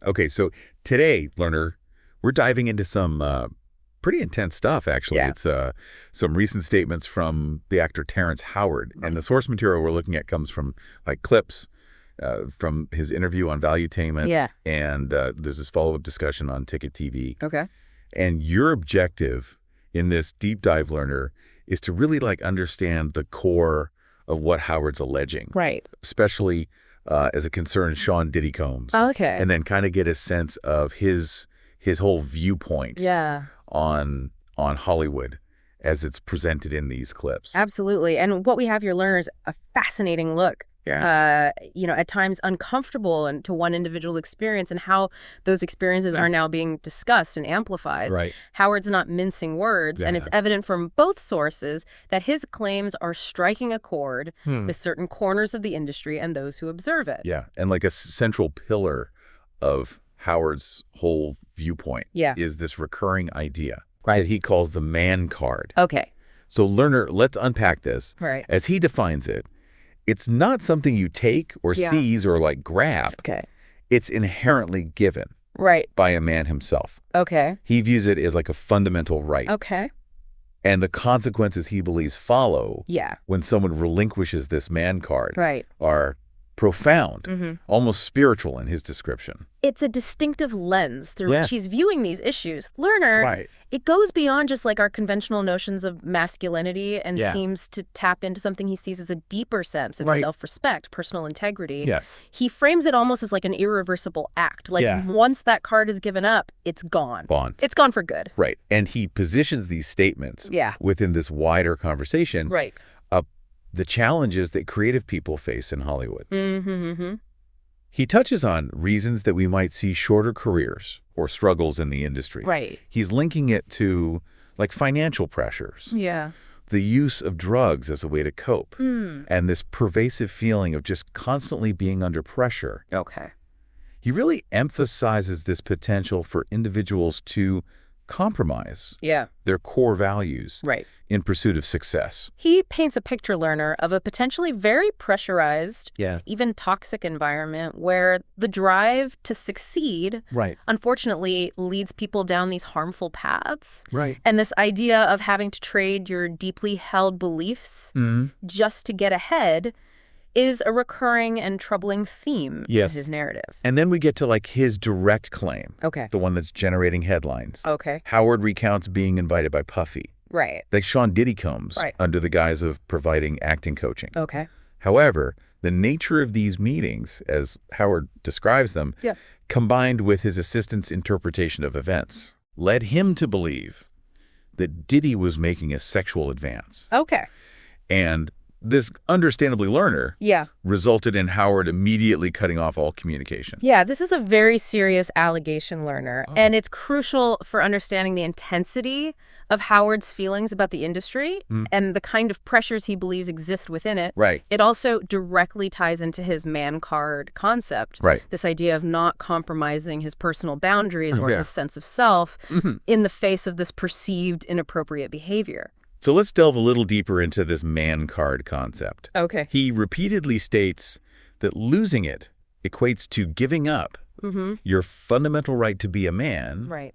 Okay, so today, learner, we're diving into some pretty intense stuff, actually. Yeah. It's some recent statements from the actor Terrence Howard. And the source material we're looking at comes from like clips from his interview on Valuetainment. Yeah. And there's this follow-up discussion on Ticket TV. Okay. And your objective in this deep dive, learner, is to really like understand the core of what Howard's alleging. Right. Especially as it concerns Sean Diddy Combs. Okay. And then kind of get a sense of his whole viewpoint on Hollywood as it's presented in these clips. Absolutely. And what we have here, learners, a fascinating look. Yeah. At times uncomfortable and to one individual's experience and how those experiences are now being discussed and amplified. Right. Howard's not mincing words, and it's evident from both sources that his claims are striking a chord with certain corners of the industry and those who observe it. Yeah. And like a central pillar of Howard's whole viewpoint is this recurring idea that he calls the man card. Okay. So learner, let's unpack this. Right. As he defines it, it's not something you take or seize or like grab. Okay. It's inherently given by a man himself. Okay. He views it as like a fundamental right. Okay. And the consequences he believes follow when someone relinquishes this man card are profound, almost spiritual in his description. It's a distinctive lens through which he's viewing these issues. Learner, it goes beyond just like our conventional notions of masculinity and seems to tap into something he sees as a deeper sense of self-respect, personal integrity. Yes. He frames it almost as like an irreversible act. Like once that card is given up, it's gone. It's gone for good. Right. And he positions these statements within this wider conversation. Right. The challenges that creative people face in Hollywood. He touches on reasons that we might see shorter careers or struggles in the industry. Right. He's linking it to like financial pressures. Yeah. The use of drugs as a way to cope. And this pervasive feeling of just constantly being under pressure. Okay. He really emphasizes this potential for individuals to compromise their core values in pursuit of success. He paints a picture, learner, of a potentially very pressurized, even toxic environment where the drive to succeed, unfortunately, leads people down these harmful paths. And this idea of having to trade your deeply held beliefs just to get ahead is a recurring and troubling theme in his narrative. And then we get to like his direct claim. Okay. The one that's generating headlines. Okay. Howard recounts being invited by Puffy. Right. Like Sean Diddy Combs under the guise of providing acting coaching. Okay. However, the nature of these meetings, as Howard describes them, combined with his assistant's interpretation of events, led him to believe that Diddy was making a sexual advance. Okay. And this understandably learner resulted in Howard immediately cutting off all communication. Yeah, this is a very serious allegation, learner. And it's crucial for understanding the intensity of Howard's feelings about the industry and the kind of pressures he believes exist within it. It also directly ties into his man card concept. This idea of not compromising his personal boundaries or his sense of self in the face of this perceived inappropriate behavior. So let's delve a little deeper into this man card concept. Okay. He repeatedly states that losing it equates to giving up your fundamental right to be a man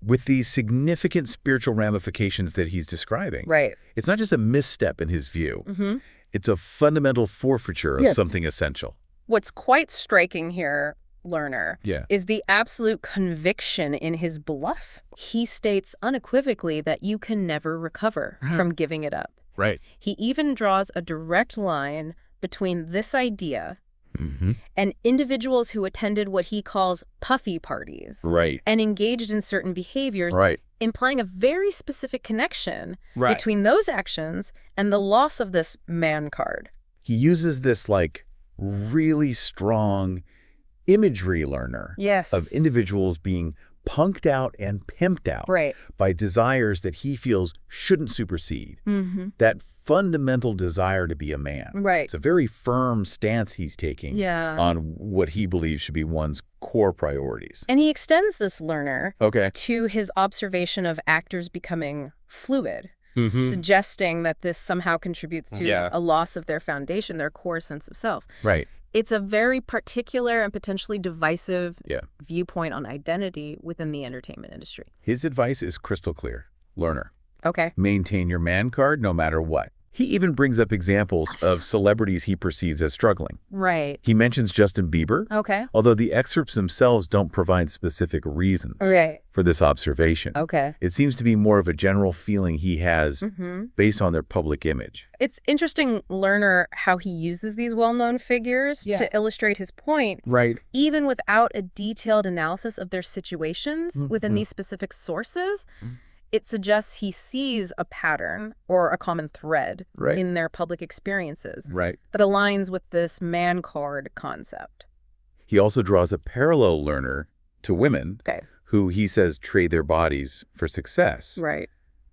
with these significant spiritual ramifications that he's describing. It's not just a misstep in his view. It's a fundamental forfeiture of something essential. What's quite striking here, learner, is the absolute conviction in his bluff. He states unequivocally that you can never recover from giving it up. He even draws a direct line between this idea and individuals who attended what he calls puffy parties and engaged in certain behaviors, implying a very specific connection between those actions and the loss of this man card. He uses this like really strong imagery, learner, of individuals being punked out and pimped out by desires that he feels shouldn't supersede. That fundamental desire to be a man. It's a very firm stance he's taking on what he believes should be one's core priorities. And he extends this, learner, to his observation of actors becoming fluid. Suggesting that this somehow contributes to a loss of their foundation, their core sense of self. It's a very particular and potentially divisive viewpoint on identity within the entertainment industry. His advice is crystal clear. Learner. Okay. Maintain your man card no matter what. He even brings up examples of celebrities he perceives as struggling. Right. He mentions Justin Bieber, although the excerpts themselves don't provide specific reasons for this observation. It seems to be more of a general feeling he has based on their public image. It's interesting, Lerner, how he uses these well-known figures to illustrate his point, even without a detailed analysis of their situations within these specific sources. It suggests he sees a pattern or a common thread in their public experiences that aligns with this man card concept. He also draws a parallel learner to women who he says trade their bodies for success,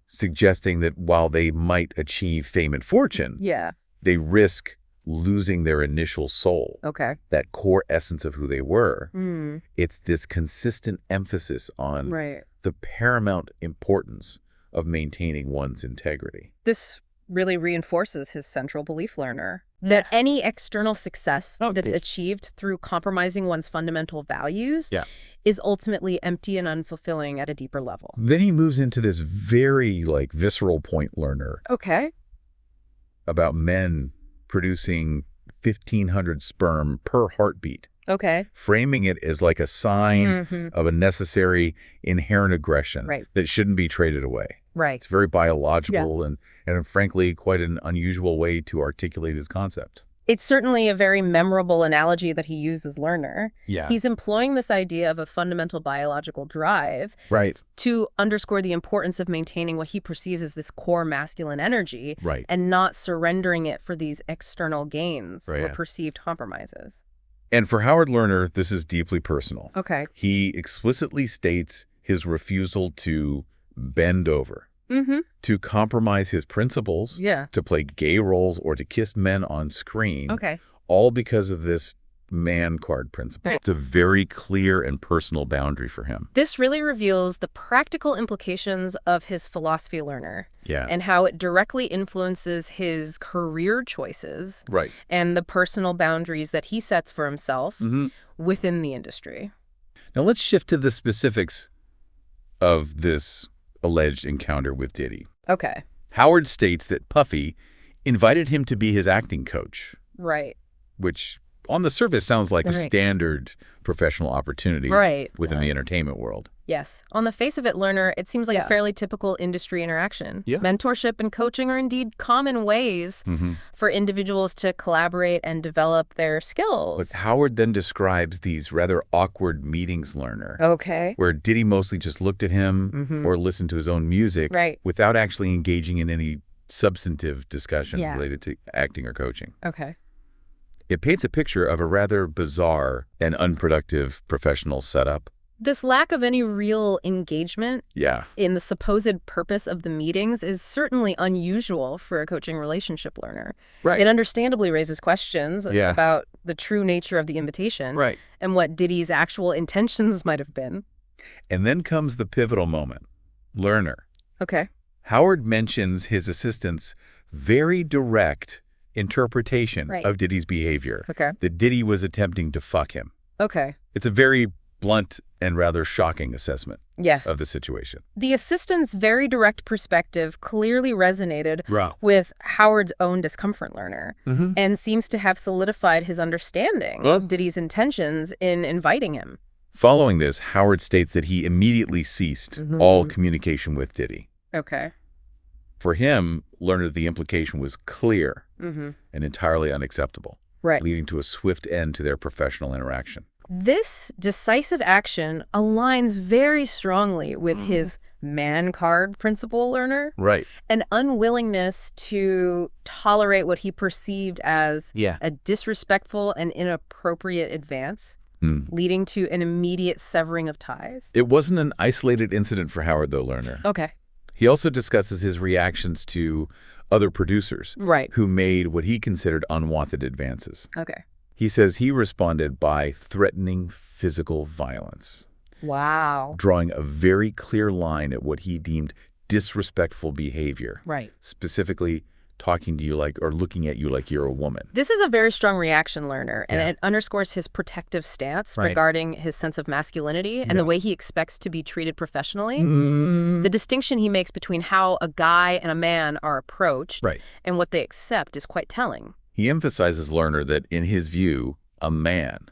suggesting that while they might achieve fame and fortune, they risk losing their initial soul, that core essence of who they were. It's this consistent emphasis on the paramount importance of maintaining one's integrity. This really reinforces his central belief, Lerner, that any external success that's achieved through compromising one's fundamental values is ultimately empty and unfulfilling at a deeper level. Then he moves into this very visceral point, Lerner, about men producing 1,500 sperm per heartbeat. Framing it as like a sign of a necessary inherent aggression that shouldn't be traded away. It's very biological and frankly, quite an unusual way to articulate his concept. It's certainly a very memorable analogy that he uses, Lerner. He's employing this idea of a fundamental biological drive to underscore the importance of maintaining what he perceives as this core masculine energy and not surrendering it for these external gains or perceived compromises. And for Howard Lerner, this is deeply personal. He explicitly states his refusal to bend over, to compromise his principles, to play gay roles or to kiss men on screen, all because of this man card principle. It's a very clear and personal boundary for him. This really reveals the practical implications of his philosophy, Lerner, and how it directly influences his career choices and the personal boundaries that he sets for himself within the industry. Now let's shift to the specifics of this alleged encounter with Diddy. Howard states that Puffy invited him to be his acting coach. Which on the surface sounds like a standard professional opportunity within the entertainment world. Yes. On the face of it, Lerner, it seems like a fairly typical industry interaction. Mentorship and coaching are indeed common ways for individuals to collaborate and develop their skills. But Howard then describes these rather awkward meetings, Lerner. Where Diddy mostly just looked at him or listened to his own music without actually engaging in any substantive discussion related to acting or coaching. It paints a picture of a rather bizarre and unproductive professional setup. This lack of any real engagement in the supposed purpose of the meetings is certainly unusual for a coaching relationship, Lerner. It understandably raises questions about the true nature of the invitation and what Diddy's actual intentions might have been. And then comes the pivotal moment. Lerner. Howard mentions his assistant's very direct interpretation of Diddy's behavior, that Diddy was attempting to fuck him. It's a very blunt and rather shocking assessment of the situation. The assistant's very direct perspective clearly resonated with Howard's own discomfort, Lerner, and seems to have solidified his understanding of Diddy's intentions in inviting him. Following this, Howard states that he immediately ceased all communication with Diddy. For him, Lerner, the implication was clear and entirely unacceptable, leading to a swift end to their professional interaction. This decisive action aligns very strongly with his man card principle, Lerner. An unwillingness to tolerate what he perceived as a disrespectful and inappropriate advance, leading to an immediate severing of ties. It wasn't an isolated incident for Howard, though, Lerner. He also discusses his reactions to other producers who made what he considered unwanted advances. He says he responded by threatening physical violence. Drawing a very clear line at what he deemed disrespectful behavior. Specifically, talking to you like, or looking at you like you're a woman. This is a very strong reaction learner, and it underscores his protective stance regarding his sense of masculinity and the way he expects to be treated professionally. The distinction he makes between how a guy and a man are approached and what they accept is quite telling. He emphasizes, learner, that in his view, a man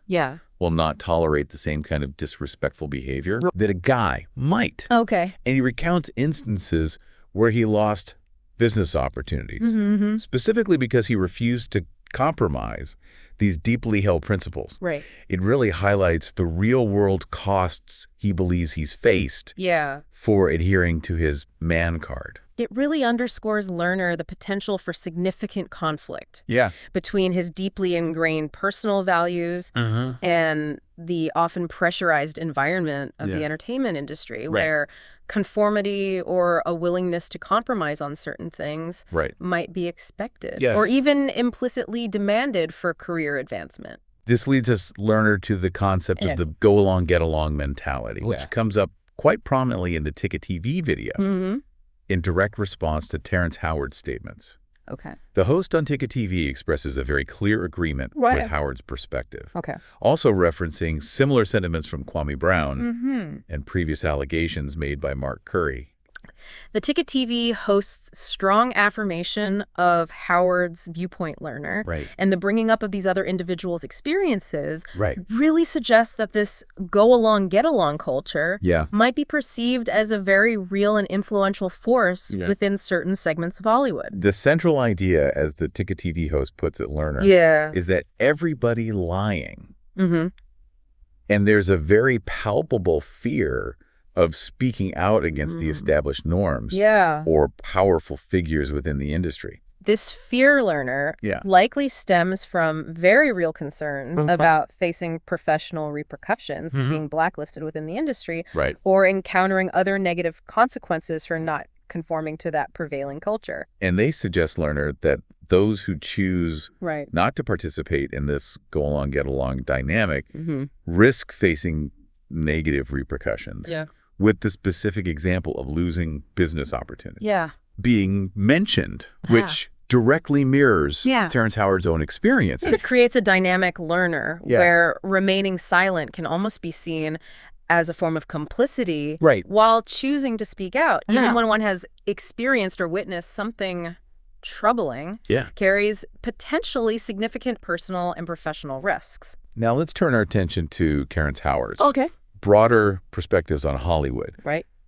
will not tolerate the same kind of disrespectful behavior that a guy might. Okay. And he recounts instances where he lost business opportunities, specifically because he refused to compromise these deeply held principles. Right. It really highlights the real-world costs he believes he's faced for adhering to his man card. It really underscores, learner, the potential for significant conflict between his deeply ingrained personal values and the often pressurized environment of the entertainment industry, where conformity or a willingness to compromise on certain things might be expected or even implicitly demanded for career advancement. This leads us, learner, to the concept of the go-along, get-along mentality, which comes up quite prominently in the Ticket TV video in direct response to Terrence Howard's statements. Okay. The host on Ticket TV expresses a very clear agreement with Howard's perspective, also referencing similar sentiments from Kwame Brown and previous allegations made by Mark Curry. The Ticket TV hosts strong affirmation of Howard's viewpoint, learner, and the bringing up of these other individuals' experiences really suggests that this go-along, get-along culture might be perceived as a very real and influential force within certain segments of Hollywood. The central idea, as the Ticket TV host puts it, learner, is that everybody lying. And there's a very palpable fear of speaking out against the established norms or powerful figures within the industry. This fear, learner, likely stems from very real concerns about facing professional repercussions, being blacklisted within the industry, or encountering other negative consequences for not conforming to that prevailing culture. And they suggest, learner, that those who choose not to participate in this go-along, get-along dynamic risk facing negative repercussions. With the specific example of losing business opportunity being mentioned, which directly mirrors Terrence Howard's own experience. It creates a dynamic, learner where remaining silent can almost be seen as a form of complicity while choosing to speak out, even when one has experienced or witnessed something troubling, carries potentially significant personal and professional risks. Now let's turn our attention to Terrence Howard's broader perspectives on Hollywood.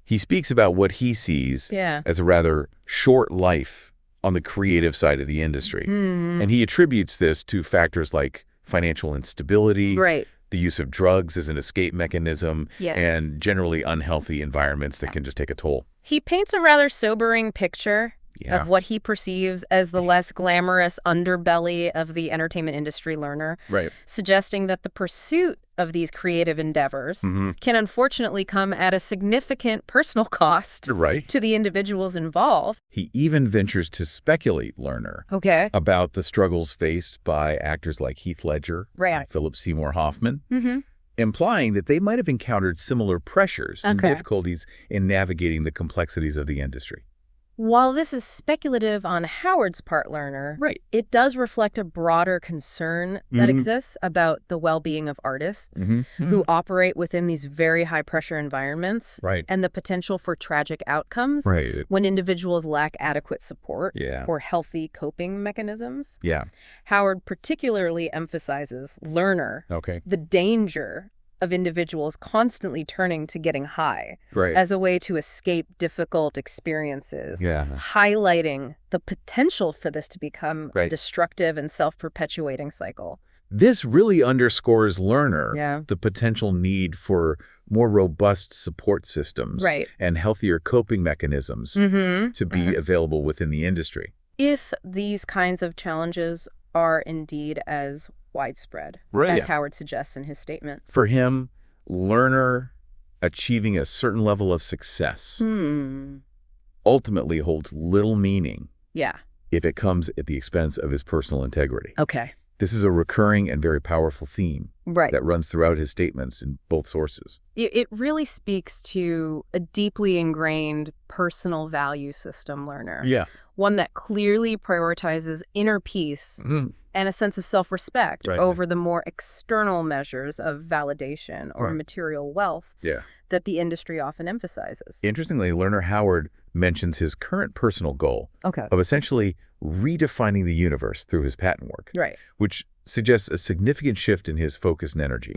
He speaks about what he sees as a rather short life on the creative side of the industry. And he attributes this to factors like financial instability, the use of drugs as an escape mechanism, and generally unhealthy environments that can just take a toll. He paints a rather sobering picture of what he perceives as the less glamorous underbelly of the entertainment industry, learner, suggesting that the pursuit of these creative endeavors can unfortunately come at a significant personal cost to the individuals involved. He even ventures to speculate, learner, about the struggles faced by actors like Heath Ledger and Philip Seymour Hoffman, implying that they might have encountered similar pressures and difficulties in navigating the complexities of the industry. While this is speculative on Howard's part, learner, it does reflect a broader concern that exists about the well-being of artists who operate within these very high-pressure environments and the potential for tragic outcomes when individuals lack adequate support or healthy coping mechanisms. Howard particularly emphasizes, learner, the danger of individuals constantly turning to getting high as a way to escape difficult experiences, highlighting the potential for this to become a destructive and self-perpetuating cycle. This really underscores, learner, the potential need for more robust support systems and healthier coping mechanisms to be available within the industry. If these kinds of challenges are indeed as widespread, as Howard suggests in his statement. For him, learner achieving a certain level of success ultimately holds little meaning if it comes at the expense of his personal integrity. This is a recurring and very powerful theme that runs throughout his statements in both sources. It really speaks to a deeply ingrained personal value system, learner. one that clearly prioritizes inner peace and a sense of self-respect over the more external measures of validation or material wealth that the industry often emphasizes. Interestingly, learner Howard mentions his current personal goal of essentially redefining the universe through his patent work, which suggests a significant shift in his focus and energy,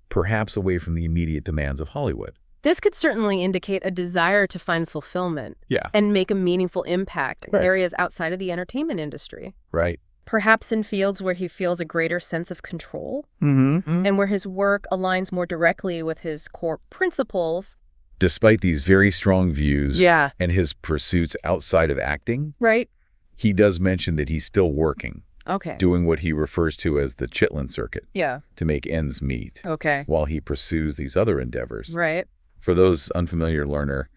perhaps away from the immediate demands of Hollywood. This could certainly indicate a desire to find fulfillment and make a meaningful impact in areas outside of the entertainment industry. Perhaps in fields where he feels a greater sense of control and where his work aligns more directly with his core principles. Despite these very strong views and his pursuits outside of acting, he does mention that he's still working, doing what he refers to as the Chitlin circuit to make ends meet while he pursues these other endeavors. For those unfamiliar, learner,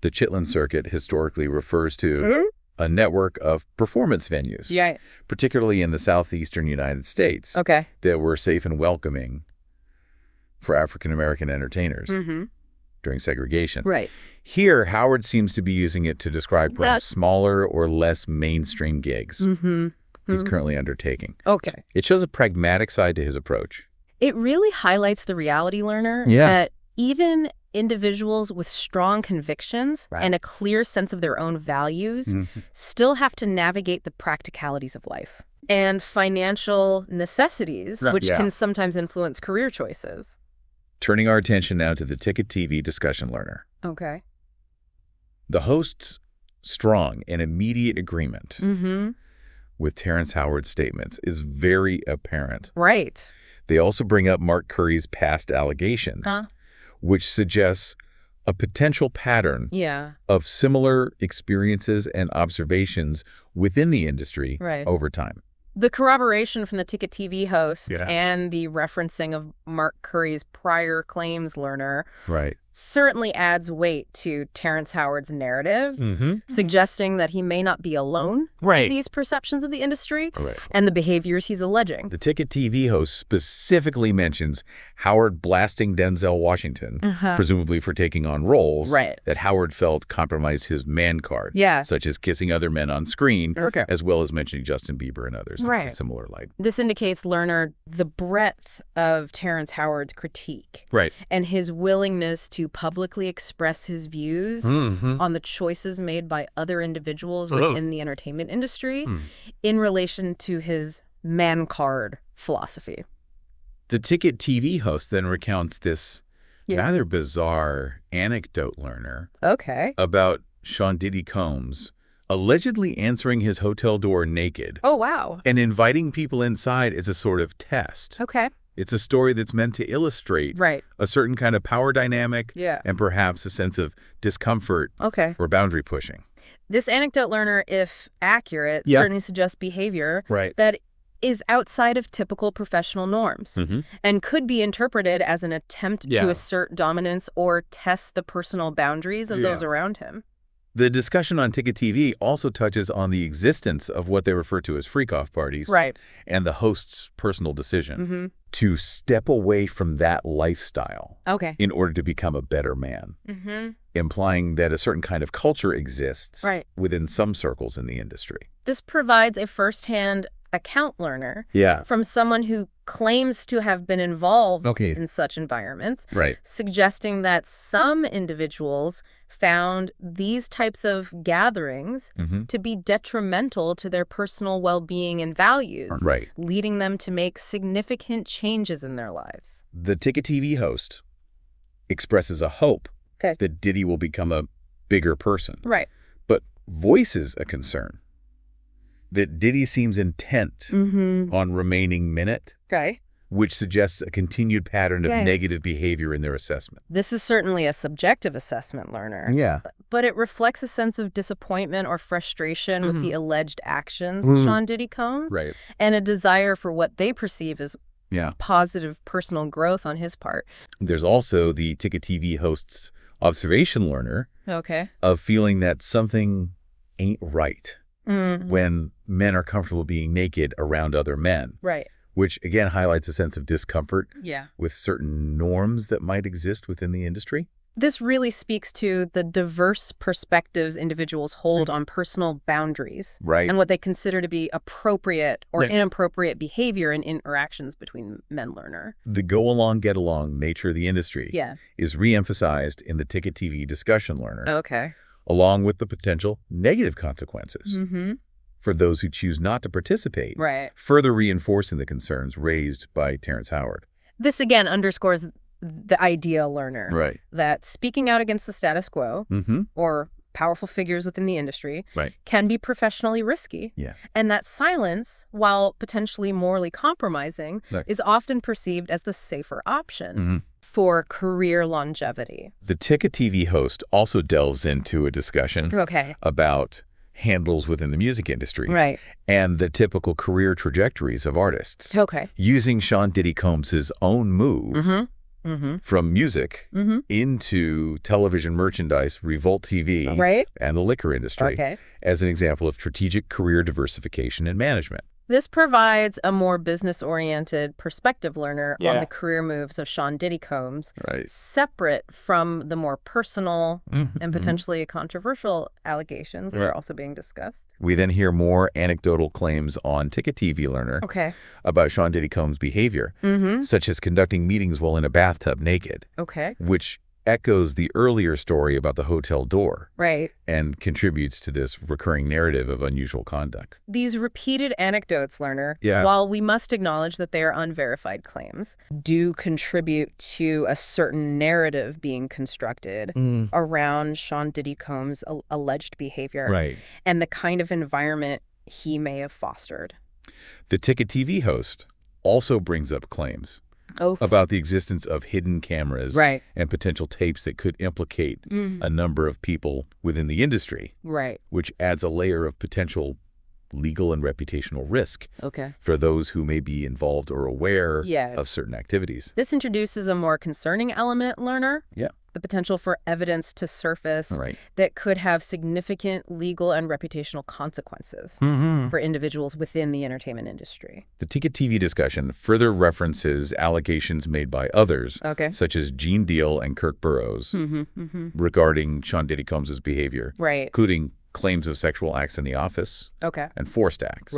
the Chitlin circuit historically refers to a network of performance venues, particularly in the southeastern United States, that were safe and welcoming for African-American entertainers during segregation. Here, Howard seems to be using it to describe perhaps smaller or less mainstream gigs he's currently undertaking. It shows a pragmatic side to his approach. It really highlights the reality, learner, that even individuals with strong convictions and a clear sense of their own values still have to navigate the practicalities of life and financial necessities, which can sometimes influence career choices. Turning our attention now to the Ticket TV discussion, learner. The host's strong and immediate agreement with Terrence Howard's statements is very apparent. They also bring up Mark Curry's past allegations, which suggests a potential pattern of similar experiences and observations within the industry over time. The corroboration from the Ticket TV host and the referencing of Mark Curry's prior claims, learner, certainly adds weight to Terrence Howard's narrative, suggesting that he may not be alone in these perceptions of the industry and the behaviors he's alleging. The Ticket TV host specifically mentions Howard blasting Denzel Washington, presumably for taking on roles that Howard felt compromised his man card, such as kissing other men on screen, as well as mentioning Justin Bieber and others in a similar light. This indicates, learner, the breadth of Terrence Howard's critique and his willingness to publicly express his views on the choices made by other individuals within the entertainment industry in relation to his man card philosophy. The Ticket TV host then recounts this rather bizarre anecdote, learner, about Sean Diddy Combs allegedly answering his hotel door naked. And inviting people inside as a sort of test. It's a story that's meant to illustrate a certain kind of power dynamic and perhaps a sense of discomfort or boundary pushing. This anecdote, learner, if accurate, certainly suggests behavior that is outside of typical professional norms and could be interpreted as an attempt to assert dominance or test the personal boundaries of those around him. The discussion on Ticket TV also touches on the existence of what they refer to as freak-off parties and the host's personal decision to step away from that lifestyle in order to become a better man, implying that a certain kind of culture exists within some circles in the industry. This provides a firsthand account, learner, from someone who claims to have been involved in such environments, suggesting that some individuals found these types of gatherings to be detrimental to their personal well-being and values, leading them to make significant changes in their lives. The Ticket TV host expresses a hope that Diddy will become a bigger person, but voices a concern that Diddy seems intent on remaining minute, which suggests a continued pattern of negative behavior in their assessment. This is certainly a subjective assessment, learner. But it reflects a sense of disappointment or frustration with the alleged actions of Sean Diddy Combs and a desire for what they perceive as positive personal growth on his part. There's also the Ticket TV host's observation, learner, of feeling that something ain't right when men are comfortable being naked around other men. Which, again, highlights a sense of discomfort with certain norms that might exist within the industry. This really speaks to the diverse perspectives individuals hold on personal boundaries and what they consider to be appropriate or inappropriate behavior in interactions between men-learner. The go-along, get-along nature of the industry is re-emphasized in the Ticket TV discussion learner, along with the potential negative consequences for those who choose not to participate, further reinforcing the concerns raised by Terrence Howard. This again underscores the ideal learner, that speaking out against the status quo or powerful figures within the industry can be professionally risky, and that silence, while potentially morally compromising, is often perceived as the safer option for career longevity. The Ticket TV host also delves into a discussion about handles within the music industry and the typical career trajectories of artists, using Sean Diddy Combs' own move from music into television merchandise, Revolt TV, and the liquor industry as an example of strategic career diversification and management. This provides a more business-oriented perspective learner on the career moves of Sean Diddy Combs, separate from the more personal and potentially controversial allegations that are also being discussed. We then hear more anecdotal claims on Ticket TV Learner about Sean Diddy Combs' behavior, such as conducting meetings while in a bathtub naked, which echoes the earlier story about the hotel door and contributes to this recurring narrative of unusual conduct. These repeated anecdotes, learner, while we must acknowledge that they are unverified claims, do contribute to a certain narrative being constructed around Sean Diddy Combs' alleged behavior and the kind of environment he may have fostered. The Ticket TV host also brings up claims about the existence of hidden cameras and potential tapes that could implicate a number of people within the industry, which adds a layer of potential legal and reputational risk for those who may be involved or aware of certain activities. This introduces a more concerning element, learner. The potential for evidence to surface that could have significant legal and reputational consequences for individuals within the entertainment industry. The Ticket TV discussion further references allegations made by others, such as Gene Deal and Kirk Burroughs, regarding Sean Diddy Combs' behavior, including claims of sexual acts in the office and forced acts.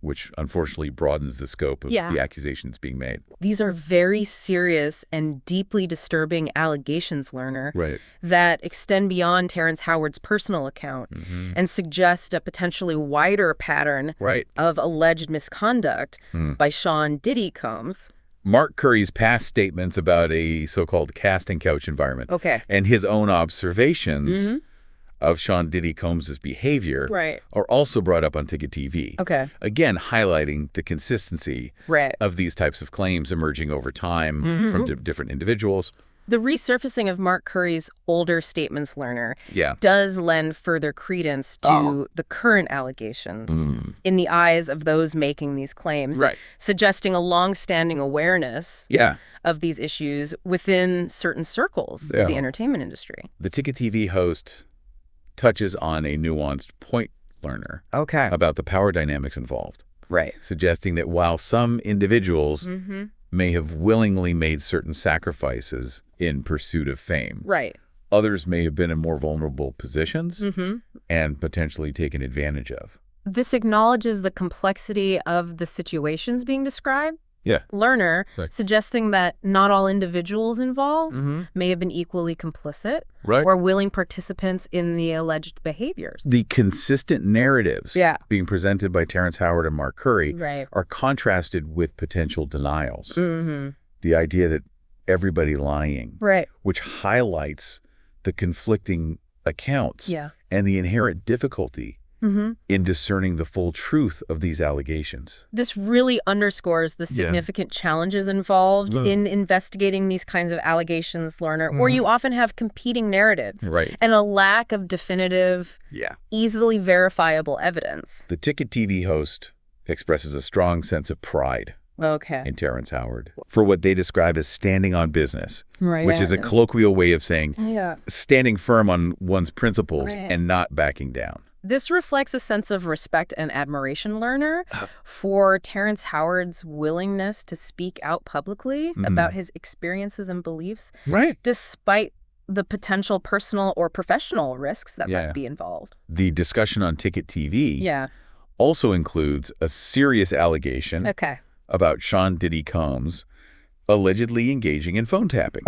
Which unfortunately broadens the scope of the accusations being made. These are very serious and deeply disturbing allegations, learner, that extend beyond Terrence Howard's personal account and suggest a potentially wider pattern of alleged misconduct by Sean Diddy Combs. Mark Curry's past statements about a so-called casting couch environment and his own observations of Sean Diddy Combs' behavior are also brought up on Ticket TV. Again, highlighting the consistency of these types of claims emerging over time from different individuals. The resurfacing of Mark Curry's older statements, learner, does lend further credence to the current allegations in the eyes of those making these claims, suggesting a long-standing awareness of these issues within certain circles of the entertainment industry. The Ticket TV host touches on a nuanced point, learner, about the power dynamics involved, suggesting that while some individuals may have willingly made certain sacrifices in pursuit of fame, others may have been in more vulnerable positions and potentially taken advantage of. This acknowledges the complexity of the situations being described, learner, suggesting that not all individuals involved may have been equally complicit or willing participants in the alleged behaviors. The consistent narratives being presented by Terrence Howard and Mark Curry are contrasted with potential denials. The idea that everybody lying, which highlights the conflicting accounts and the inherent difficulty in discerning the full truth of these allegations. This really underscores the significant challenges involved in investigating these kinds of allegations, learner, where you often have competing narratives and a lack of definitive, easily verifiable evidence. The Ticket TV host expresses a strong sense of pride in Terrence Howard for what they describe as standing on business, which is a colloquial way of saying standing firm on one's principles and not backing down. This reflects a sense of respect and admiration, learner, for Terrence Howard's willingness to speak out publicly about his experiences and beliefs, despite the potential personal or professional risks that might be involved. The discussion on Ticket TV also includes a serious allegation about Sean Diddy Combs allegedly engaging in phone tapping.